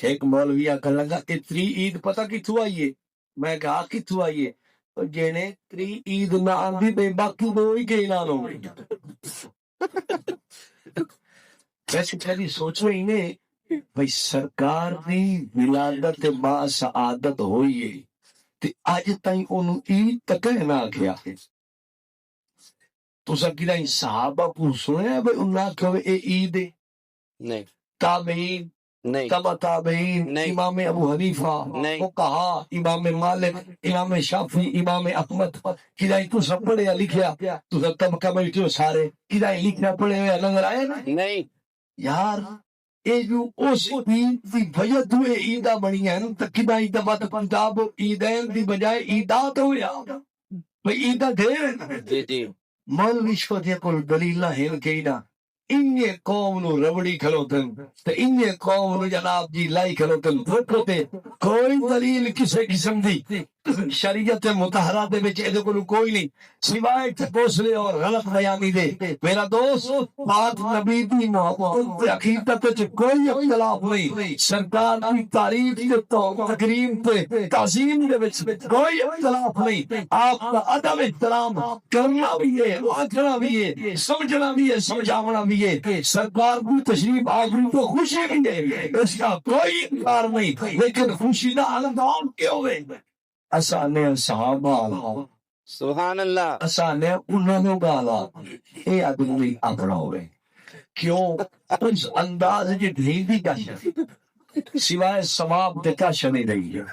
ایک مولوی آکھن لگا کہ تری عید پتہ کتھوں آئیے؟ میں کہا کتھوں آئیے؟ تو جینے تری عید نہ آندی تے باقی دو ہی کے اعلان ہو گئی. ویسے پہلی سوچ رہی نے بھئی سرکار دی ولادت با سعادت ہوئی ہے تے اج تائیں اونوں عید تک نہ آکھیا. تساں کدی صحابہ کو سنیا بھئی انہاں کہ اے عید ہے؟ نہیں تابعین نہیں تبع تابعین، نہیں امام ابو حنیفہ، نہیں فقہا، امام مالک، امام شافعی، امام احمد، کدائی تو سب پڑھیا لکھیا تو سب طبقہ بیٹھے ہو سارے کدائی لکھنا پڑھے ہوئے نظر آئے نا نہیں یار. اے جو اس عید دی وجہ تو اے عیدہ بنی ہیں تو کدائی دبا تو کتاب عیدین دی بجائے عیدات ہویا بھئی عیدہ دے. جی جی مولوی شوتے کول دلیلہ ہن کینا انجے قوم نو ربڑی کھلوتن تے انجے قوم نو جناب جی لائی کھلوتن تے کوئی دلیل کسے قسم دی شریعت مطہرہ دے وچ اے کول کوئی نہیں سوائے تپوسلے اور غلط بیانی دے. میرا دوست بات نبی دی محبت تے عقیدت وچ کوئی اختلاف نہیں. سرکار دی تعریف تے تکریم تے تعظیم دے وچ کوئی اختلاف نہیں. آپ کا ادب احترام کرنا بھی ہے، آکھنا بھی ہے، سمجھنا بھی ہے، سمجھاونا بھی ہے. سرکار کی تشریف آوری تو خوشی بھی ہے، اس کا کوئی انکار نہیں، لیکن خوشی دا اندام کیوں ہوئے؟ اسانے صحابہ سبحان اللہ اسانے انہوں نے گالا اے ادبی اپنا ہوئے کیوں اس انداز جی ڈھیل دی کاشا سوائے ثواب دے کاشا نہیں رہی ہے.